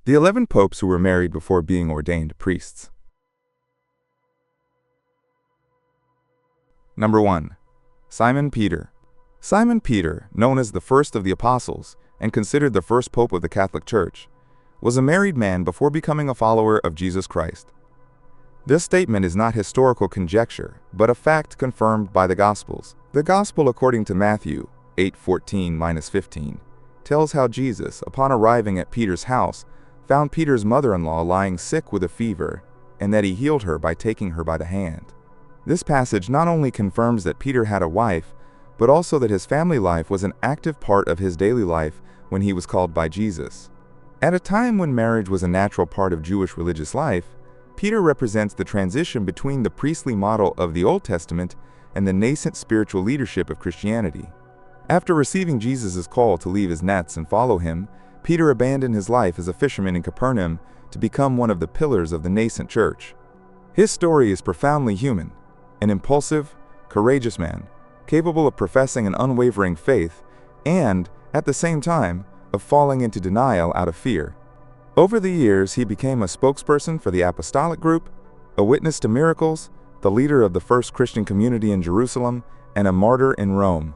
The 11 popes who were married before being ordained priests. Number 1. Simon Peter. Simon Peter, known as the first of the apostles and considered the first pope of the Catholic Church, was a married man before becoming a follower of Jesus Christ. This statement is not historical conjecture, but a fact confirmed by the Gospels. The Gospel according to Matthew 8:14-15 tells how Jesus, upon arriving at Peter's house, found Peter's mother-in-law lying sick with a fever, and that he healed her by taking her by the hand. This passage not only confirms that Peter had a wife, but also that his family life was an active part of his daily life when he was called by Jesus. At a time when marriage was a natural part of Jewish religious life, Peter represents the transition between the priestly model of the Old Testament and the nascent spiritual leadership of Christianity. After receiving Jesus' call to leave his nets and follow him, Peter abandoned his life as a fisherman in Capernaum to become one of the pillars of the nascent church. His story is profoundly human, an impulsive, courageous man, capable of professing an unwavering faith and, at the same time, of falling into denial out of fear. Over the years, he became a spokesperson for the apostolic group, a witness to miracles, the leader of the first Christian community in Jerusalem, and a martyr in Rome.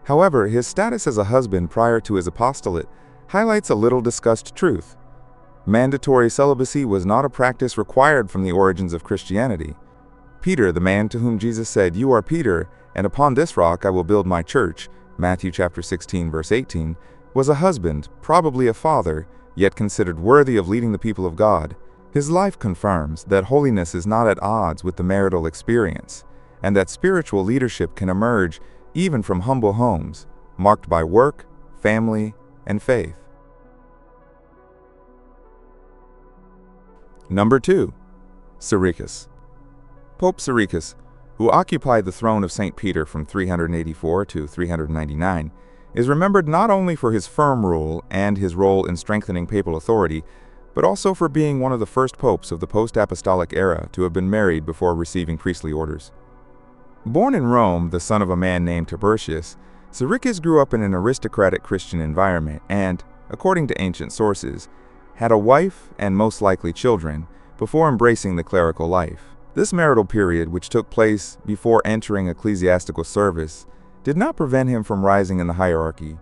However, his status as a husband prior to his apostolate highlights a little discussed truth. Mandatory celibacy was not a practice required from the origins of Christianity. Peter, the man to whom Jesus said, "You are Peter, and upon this rock I will build my church," Matthew chapter 16, verse 18, was a husband, probably a father, yet considered worthy of leading the people of God. His life confirms that holiness is not at odds with the marital experience, and that spiritual leadership can emerge even from humble homes, marked by work, family, and faith. Number 2. Cirkus. Pope Cirkus, who occupied the throne of St. Peter from 384 to 399, is remembered not only for his firm rule and his role in strengthening papal authority, but also for being one of the first popes of the post-apostolic era to have been married before receiving priestly orders. Born in Rome, the son of a man named Tiberius, Cirkus grew up in an aristocratic Christian environment and, according to ancient sources, had a wife and most likely children before embracing the clerical life. This marital period, which took place before entering ecclesiastical service, did not prevent him from rising in the hierarchy,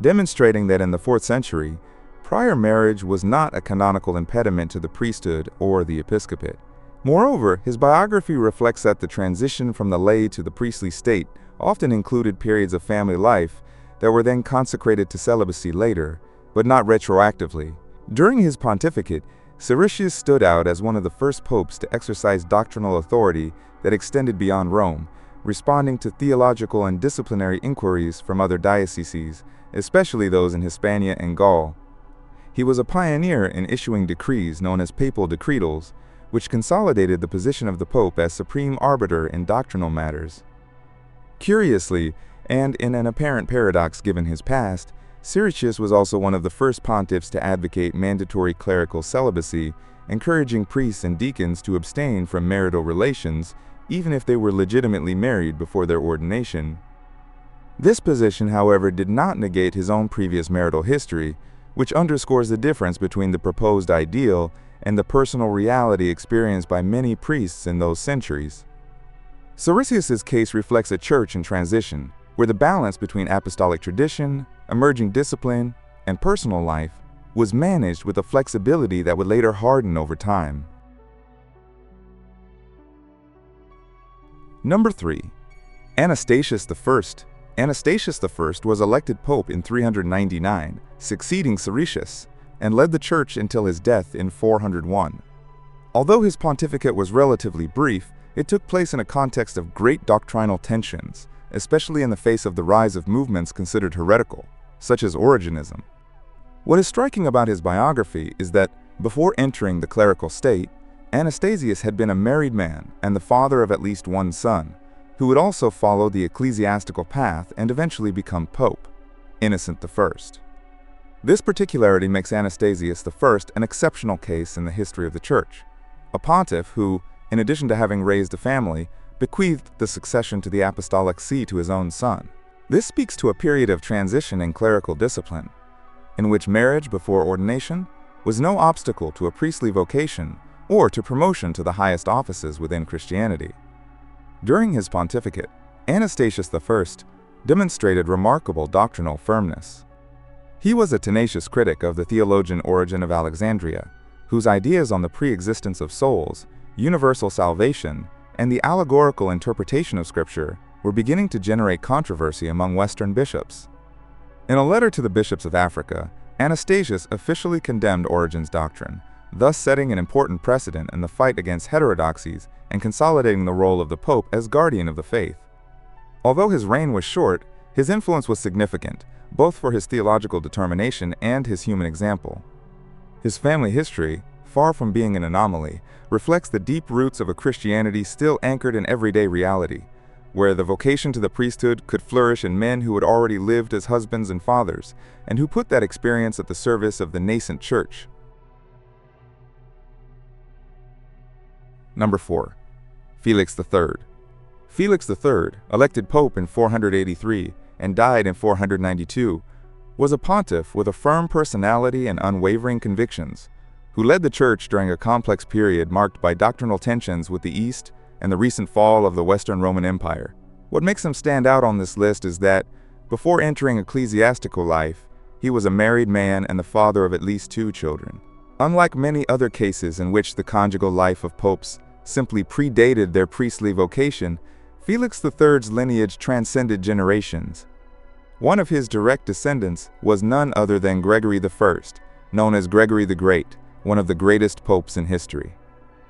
demonstrating that in the 4th century, prior marriage was not a canonical impediment to the priesthood or the episcopate. Moreover, his biography reflects that the transition from the lay to the priestly state often included periods of family life that were then consecrated to celibacy later, but not retroactively. During his pontificate, Sylvarius stood out as one of the first popes to exercise doctrinal authority that extended beyond Rome, responding to theological and disciplinary inquiries from other dioceses, especially those in Hispania and Gaul. He was a pioneer in issuing decrees known as papal decretals, which consolidated the position of the Pope as supreme arbiter in doctrinal matters. Curiously, and in an apparent paradox given his past, Cirkus was also one of the first pontiffs to advocate mandatory clerical celibacy, encouraging priests and deacons to abstain from marital relations, even if they were legitimately married before their ordination. This position, however, did not negate his own previous marital history, which underscores the difference between the proposed ideal and the personal reality experienced by many priests in those centuries. Cirkus's case reflects a church in transition, where the balance between apostolic tradition, emerging discipline, and personal life was managed with a flexibility that would later harden over time. Number 3. Anastasius I. Anastasius I was elected pope in 399, succeeding Cirkus, and led the church until his death in 401. Although his pontificate was relatively brief, it took place in a context of great doctrinal tensions, especially in the face of the rise of movements considered heretical, such as Origenism. What is striking about his biography is that, before entering the clerical state, Anastasius had been a married man and the father of at least one son, who would also follow the ecclesiastical path and eventually become pope, Innocent I. This particularity makes Anastasius I an exceptional case in the history of the Church, a pontiff who, in addition to having raised a family, bequeathed the succession to the apostolic see to his own son. This speaks to a period of transition in clerical discipline, in which marriage before ordination was no obstacle to a priestly vocation or to promotion to the highest offices within Christianity. During his pontificate, Anastasius I demonstrated remarkable doctrinal firmness. He was a tenacious critic of the theologian Origen of Alexandria, whose ideas on the pre-existence of souls, universal salvation, and the allegorical interpretation of Scripture were beginning to generate controversy among Western bishops. In a letter to the bishops of Africa, Anastasius officially condemned Origen's doctrine, thus setting an important precedent in the fight against heterodoxies and consolidating the role of the Pope as guardian of the faith. Although his reign was short, his influence was significant, both for his theological determination and his human example. His family history, far from being an anomaly, reflects the deep roots of a Christianity still anchored in everyday reality, where the vocation to the priesthood could flourish in men who had already lived as husbands and fathers, and who put that experience at the service of the nascent church. Number 4. Felix III. Felix III, elected Pope in 483 and died in 492, was a pontiff with a firm personality and unwavering convictions, who led the Church during a complex period marked by doctrinal tensions with the East and the recent fall of the Western Roman Empire. What makes him stand out on this list is that, before entering ecclesiastical life, he was a married man and the father of at least 2 children. Unlike many other cases in which the conjugal life of popes simply predated their priestly vocation, Felix III's lineage transcended generations. One of his direct descendants was none other than Gregory I, known as Gregory the Great, one of the greatest popes in history.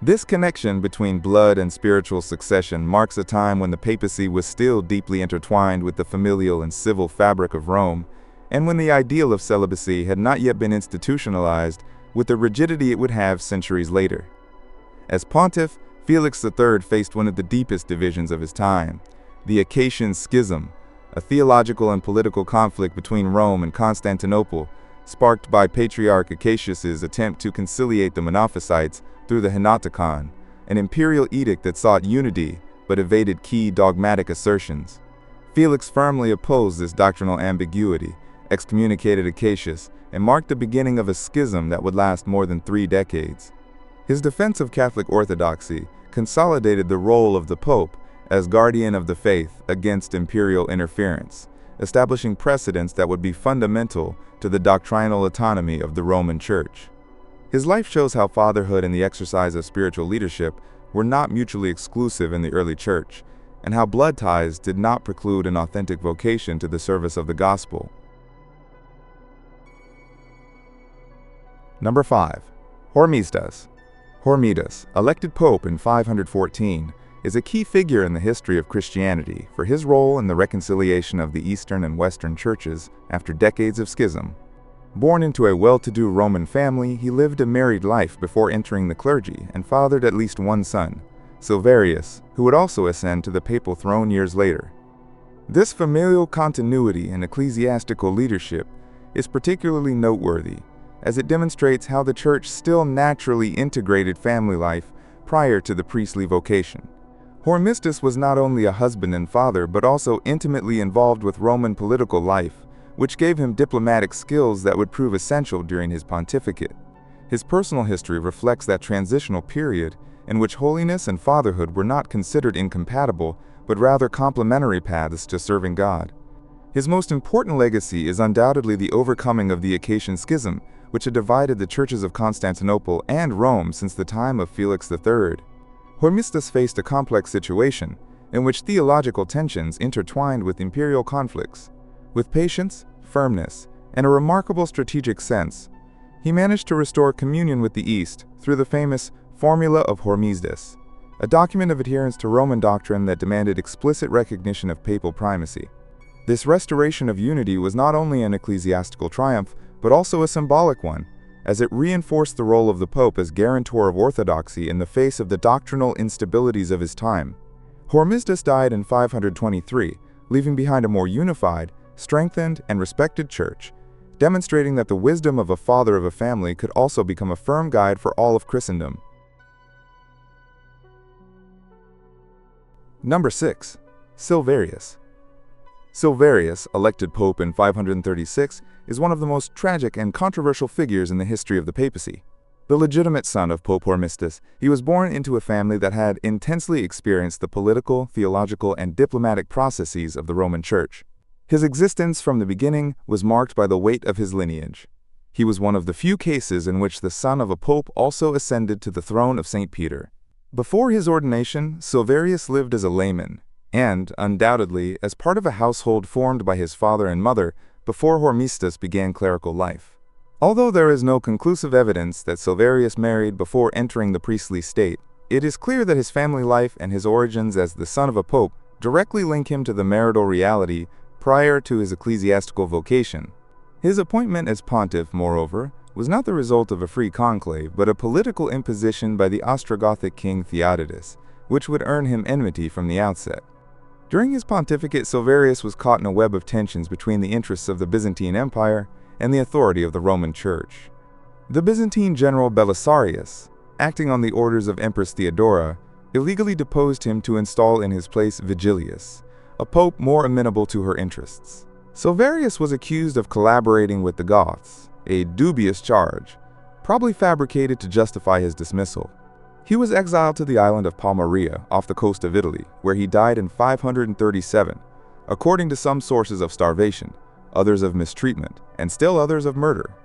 This connection between blood and spiritual succession marks a time when the papacy was still deeply intertwined with the familial and civil fabric of Rome, and when the ideal of celibacy had not yet been institutionalized with the rigidity it would have centuries later. As pontiff, Felix III faced one of the deepest divisions of his time, the Acacian Schism, a theological and political conflict between Rome and Constantinople, sparked by Patriarch Acacius's attempt to conciliate the Monophysites through the Henoticon, an imperial edict that sought unity but evaded key dogmatic assertions. Felix firmly opposed this doctrinal ambiguity, excommunicated Acacius, and marked the beginning of a schism that would last more than 3 decades. His defense of Catholic orthodoxy consolidated the role of the Pope as guardian of the faith against imperial interference, establishing precedents that would be fundamental to the doctrinal autonomy of the Roman Church. His life shows how fatherhood and the exercise of spiritual leadership were not mutually exclusive in the early Church, and how blood ties did not preclude an authentic vocation to the service of the gospel. Number 5. Hormesis. Hormesis, elected Pope in 514, is a key figure in the history of Christianity for his role in the reconciliation of the Eastern and Western churches after decades of schism. Born into a well-to-do Roman family, he lived a married life before entering the clergy and fathered at least 1 son, Sylvarius, who would also ascend to the papal throne years later. This familial continuity in ecclesiastical leadership is particularly noteworthy, as it demonstrates how the Church still naturally integrated family life prior to the priestly vocation. Hormesis was not only a husband and father but also intimately involved with Roman political life, which gave him diplomatic skills that would prove essential during his pontificate. His personal history reflects that transitional period in which holiness and fatherhood were not considered incompatible but rather complementary paths to serving God. His most important legacy is undoubtedly the overcoming of the Acacian Schism, which had divided the churches of Constantinople and Rome since the time of Felix III. Hormesis faced a complex situation in which theological tensions intertwined with imperial conflicts. With patience, firmness, and a remarkable strategic sense, he managed to restore communion with the East through the famous Formula of Hormesis, a document of adherence to Roman doctrine that demanded explicit recognition of papal primacy. This restoration of unity was not only an ecclesiastical triumph, but also a symbolic one, as it reinforced the role of the Pope as guarantor of orthodoxy in the face of the doctrinal instabilities of his time. Hormesis died in 523, leaving behind a more unified, strengthened, and respected church, demonstrating that the wisdom of a father of a family could also become a firm guide for all of Christendom. Number 6. Sylvarius. Sylvarius, elected pope in 536, is one of the most tragic and controversial figures in the history of the papacy. The legitimate son of Pope Hormesis, he was born into a family that had intensely experienced the political, theological, and diplomatic processes of the Roman Church. His existence from the beginning was marked by the weight of his lineage. He was one of the few cases in which the son of a pope also ascended to the throne of St. Peter. Before his ordination, Sylvarius lived as a layman, and, undoubtedly, as part of a household formed by his father and mother before Hormesis began clerical life. Although there is no conclusive evidence that Sylvarius married before entering the priestly state, it is clear that his family life and his origins as the son of a pope directly link him to the marital reality prior to his ecclesiastical vocation. His appointment as pontiff, moreover, was not the result of a free conclave, but a political imposition by the Ostrogothic king Theodotus, which would earn him enmity from the outset. During his pontificate, Sylvarius was caught in a web of tensions between the interests of the Byzantine Empire and the authority of the Roman Church. The Byzantine general Belisarius, acting on the orders of Empress Theodora, illegally deposed him to install in his place Vigilius, a pope more amenable to her interests. Sylvarius was accused of collaborating with the Goths, a dubious charge, probably fabricated to justify his dismissal. He was exiled to the island of Palmaria off the coast of Italy, where he died in 537, according to some sources of starvation, others of mistreatment, and still others of murder.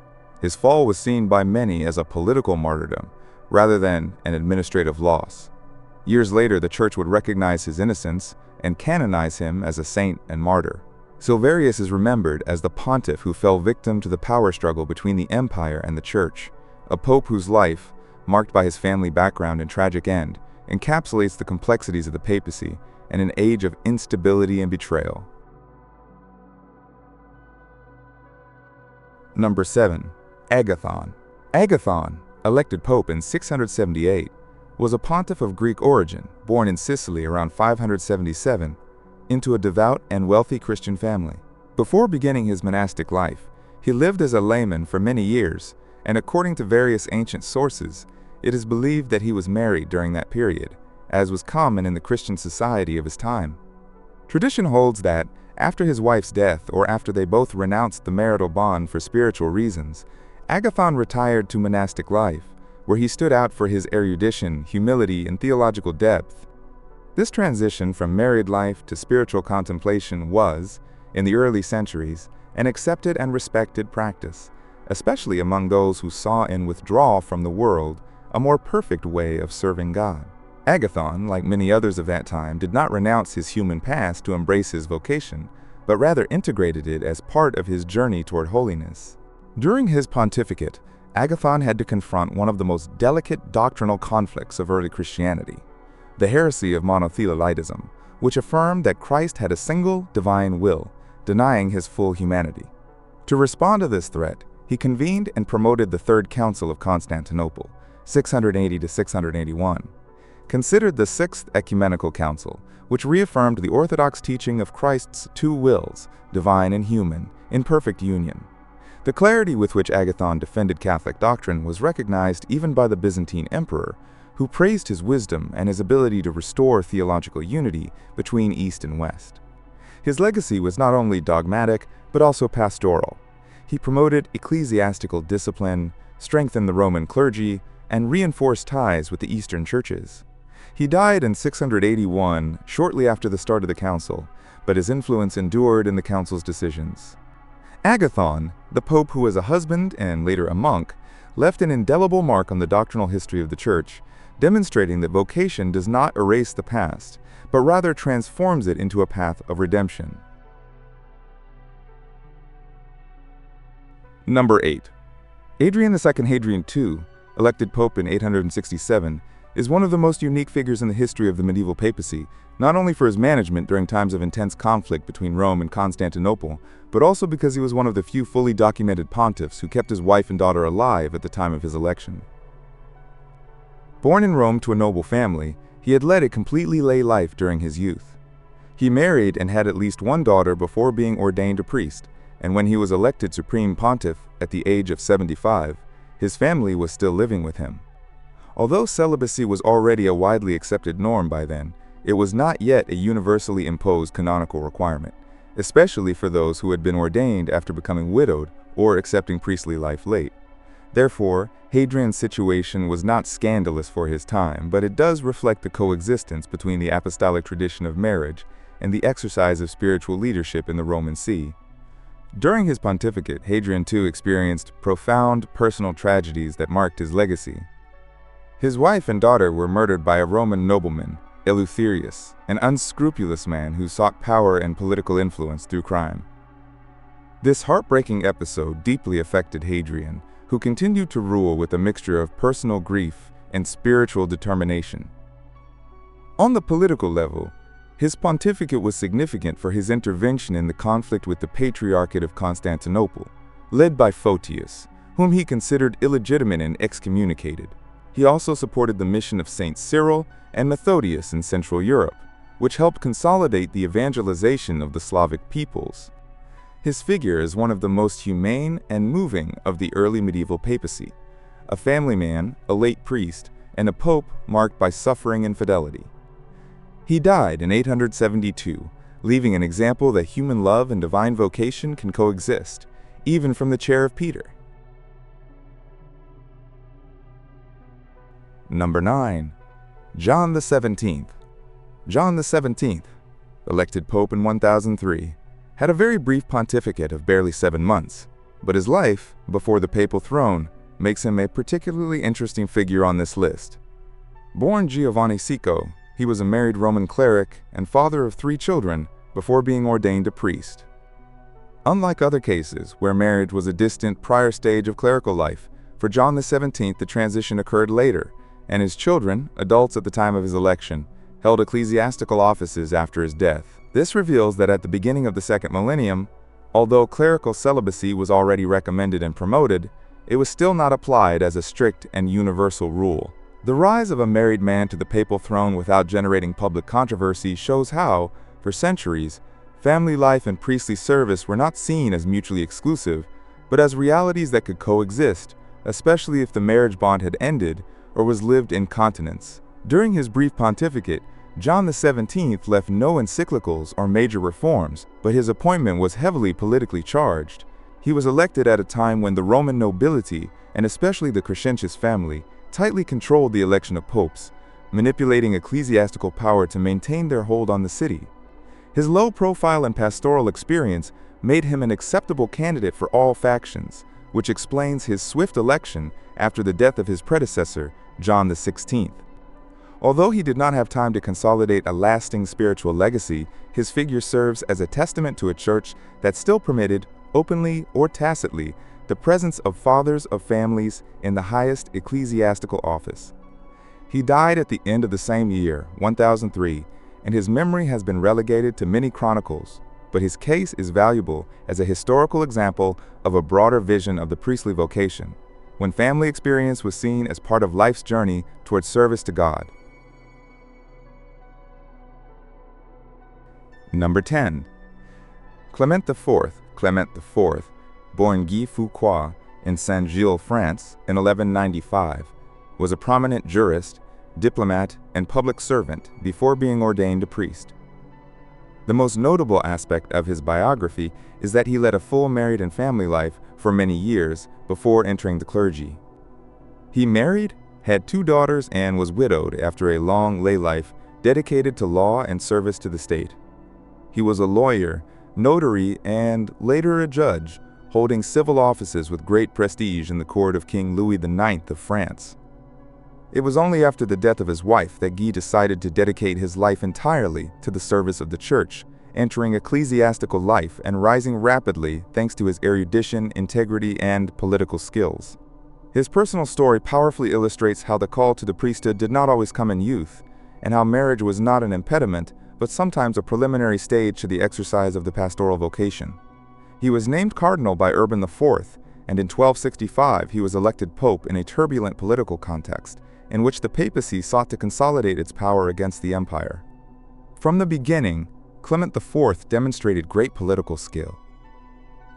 His fall was seen by many as a political martyrdom, rather than an administrative loss. Years later, the Church would recognize his innocence and canonize him as a saint and martyr. Sylvarius is remembered as the pontiff who fell victim to the power struggle between the empire and the Church, a pope whose life, marked by his family background and tragic end, encapsulates the complexities of the papacy and an age of instability and betrayal. Number 7. Agathon. Agathon, elected pope in 678, was a pontiff of Greek origin, born in Sicily around 577, into a devout and wealthy Christian family. Before beginning his monastic life, he lived as a layman for many years, and according to various ancient sources, it is believed that he was married during that period, as was common in the Christian society of his time. Tradition holds that, after his wife's death or after they both renounced the marital bond for spiritual reasons, Agathon retired to monastic life, where he stood out for his erudition, humility, and theological depth. This transition from married life to spiritual contemplation was, in the early centuries, an accepted and respected practice, especially among those who saw in withdrawal from the world a more perfect way of serving God. Agathon, like many others of that time, did not renounce his human past to embrace his vocation, but rather integrated it as part of his journey toward holiness. During his pontificate, Agathon had to confront one of the most delicate doctrinal conflicts of early Christianity, the heresy of monothelitism, which affirmed that Christ had a single divine will, denying his full humanity. To respond to this threat, he convened and promoted the Third Council of Constantinople, 680 to 681, considered the Sixth Ecumenical Council, which reaffirmed the orthodox teaching of Christ's two wills, divine and human, in perfect union. The clarity with which Agathon defended Catholic doctrine was recognized even by the Byzantine emperor, who praised his wisdom and his ability to restore theological unity between East and West. His legacy was not only dogmatic, but also pastoral. He promoted ecclesiastical discipline, strengthened the Roman clergy, and reinforced ties with the Eastern churches. He died in 681, shortly after the start of the council, but his influence endured in the council's decisions. Agathon, the pope who was a husband and later a monk, left an indelible mark on the doctrinal history of the Church, demonstrating that vocation does not erase the past, but rather transforms it into a path of redemption. Number 8. Hadrien II Hadrien II, elected pope in 867, is one of the most unique figures in the history of the medieval papacy, not only for his management during times of intense conflict between Rome and Constantinople, but also because he was one of the few fully documented pontiffs who kept his wife and daughter alive at the time of his election. Born in Rome to a noble family, he had led a completely lay life during his youth. He married and had at least one daughter before being ordained a priest, and when he was elected supreme pontiff at the age of 75, his family was still living with him. Although celibacy was already a widely accepted norm by then, it was not yet a universally imposed canonical requirement, especially for those who had been ordained after becoming widowed or accepting priestly life late. Therefore, Hadrian's situation was not scandalous for his time, but it does reflect the coexistence between the apostolic tradition of marriage and the exercise of spiritual leadership in the Roman See. During his pontificate, Hadrian II experienced profound personal tragedies that marked his legacy. His wife and daughter were murdered by a Roman nobleman, Eleutherius, an unscrupulous man who sought power and political influence through crime. This heartbreaking episode deeply affected Hadrian, who continued to rule with a mixture of personal grief and spiritual determination. On the political level, his pontificate was significant for his intervention in the conflict with the Patriarchate of Constantinople, led by Photius, whom he considered illegitimate and excommunicated. He also supported the mission of Saint Cyril and Methodius in Central Europe, which helped consolidate the evangelization of the Slavic peoples. His figure is one of the most humane and moving of the early medieval papacy, a family man, a late priest, and a pope marked by suffering and fidelity. He died in 872, leaving an example that human love and divine vocation can coexist, even from the chair of Peter. Number 9. John the 17th. John the 17th, elected Pope in 1003, had a very brief pontificate of barely 7 months, but his life before the papal throne makes him a particularly interesting figure on this list. Born Giovanni Sico, he was a married Roman cleric and father of 3 children before being ordained a priest. Unlike other cases where marriage was a distant prior stage of clerical life, for John the 17th the transition occurred later, and his children, adults at the time of his election, held ecclesiastical offices after his death. This reveals that at the beginning of the second millennium, although clerical celibacy was already recommended and promoted, it was still not applied as a strict and universal rule. The rise of a married man to the papal throne without generating public controversy shows how, for centuries, family life and priestly service were not seen as mutually exclusive, but as realities that could coexist, especially if the marriage bond had ended or was lived in continence. During his brief pontificate, John the 17th left no encyclicals or major reforms, but his appointment was heavily politically charged. He was elected at a time when the Roman nobility, and especially the Crescentius family, tightly controlled the election of popes, manipulating ecclesiastical power to maintain their hold on the city. His low profile and pastoral experience made him an acceptable candidate for all factions, which explains his swift election after the death of his predecessor, John the 16th. Although he did not have time to consolidate a lasting spiritual legacy, his figure serves as a testament to a church that still permitted, openly or tacitly, the presence of fathers of families in the highest ecclesiastical office. He died at the end of the same year, 1003, and his memory has been relegated to many chronicles, but his case is valuable as a historical example of a broader vision of the priestly vocation, when family experience was seen as part of life's journey towards service to God. Number 10. Clement IV, born Guy Fouquois in Saint-Gilles, France in 1195, was a prominent jurist, diplomat, and public servant before being ordained a priest. The most notable aspect of his biography is that he led a full married and family life for many years before entering the clergy. He married, had 2 daughters, and was widowed after a long lay life dedicated to law and service to the state. He was a lawyer, notary, and later a judge, holding civil offices with great prestige in the court of King Louis IX of France. It was only after the death of his wife that Guy decided to dedicate his life entirely to the service of the church, entering ecclesiastical life and rising rapidly thanks to his erudition, integrity, and political skills. His personal story powerfully illustrates how the call to the priesthood did not always come in youth, and how marriage was not an impediment, but sometimes a preliminary stage to the exercise of the pastoral vocation. He was named cardinal by Urban IV, and in 1265 he was elected pope in a turbulent political context, in which the papacy sought to consolidate its power against the empire. From the beginning, Clement IV demonstrated great political skill.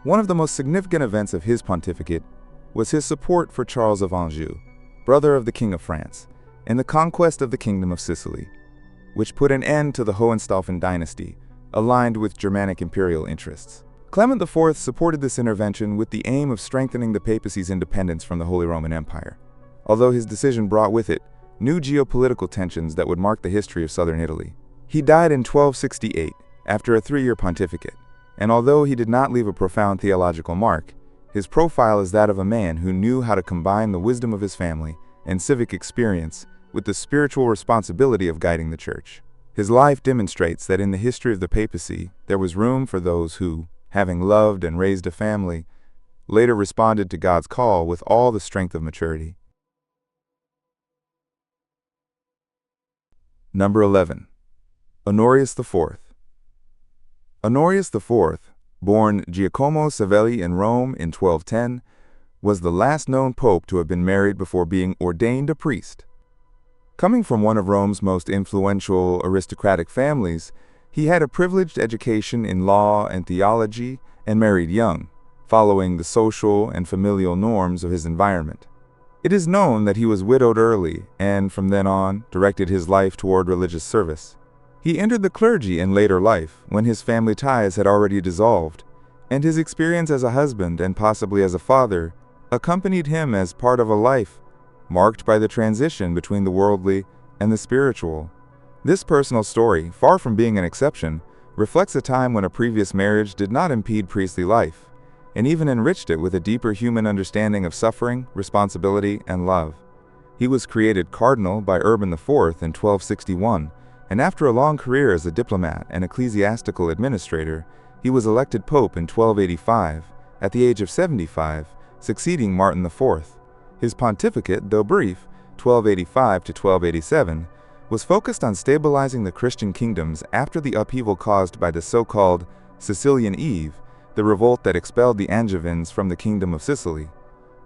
One of the most significant events of his pontificate was his support for Charles of Anjou, brother of the King of France, in the conquest of the Kingdom of Sicily, which put an end to the Hohenstaufen dynasty, aligned with Germanic imperial interests. Clement IV supported this intervention with the aim of strengthening the papacy's independence from the Holy Roman Empire, although his decision brought with it new geopolitical tensions that would mark the history of southern Italy. He died in 1268, after a 3-year pontificate, and although he did not leave a profound theological mark, his profile is that of a man who knew how to combine the wisdom of his family and civic experience with the spiritual responsibility of guiding the Church. His life demonstrates that in the history of the papacy, there was room for those who, having loved and raised a family, later responded to God's call with all the strength of maturity. Number 11. Honorius IV. Honorius IV, born Giacomo Savelli in Rome in 1210, was the last known pope to have been married before being ordained a priest. Coming from one of Rome's most influential aristocratic families, he had a privileged education in law and theology and married young, following the social and familial norms of his environment. It is known that he was widowed early and, from then on, directed his life toward religious service. He entered the clergy in later life, when his family ties had already dissolved, and his experience as a husband and possibly as a father accompanied him as part of a life marked by the transition between the worldly and the spiritual. This personal story, far from being an exception, reflects a time when a previous marriage did not impede priestly life, and even enriched it with a deeper human understanding of suffering, responsibility, and love. He was created cardinal by Urban IV in 1261, and after a long career as a diplomat and ecclesiastical administrator, he was elected pope in 1285, at the age of 75, succeeding Martin IV. His pontificate, though brief, 1285 to 1287, was focused on stabilizing the Christian kingdoms after the upheaval caused by the so-called Sicilian Eve, the revolt that expelled the Angevins from the Kingdom of Sicily.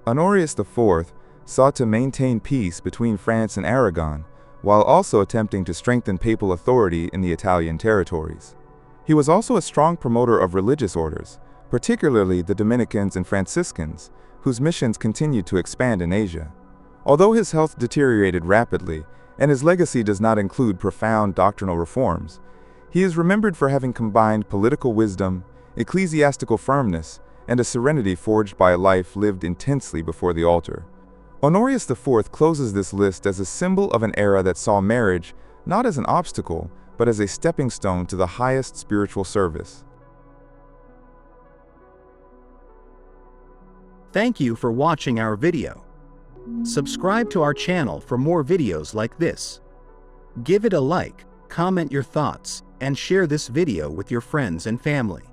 Honorius IV sought to maintain peace between France and Aragon, while also attempting to strengthen papal authority in the Italian territories. He was also a strong promoter of religious orders, particularly the Dominicans and Franciscans, whose missions continued to expand in Asia. Although his health deteriorated rapidly, and his legacy does not include profound doctrinal reforms, he is remembered for having combined political wisdom, ecclesiastical firmness, and a serenity forged by a life lived intensely before the altar. Honorius IV closes this list as a symbol of an era that saw marriage not as an obstacle, but as a stepping stone to the highest spiritual service. Thank you for watching our video. Subscribe to our channel for more videos like this. Give it a like, comment your thoughts, and share this video with your friends and family.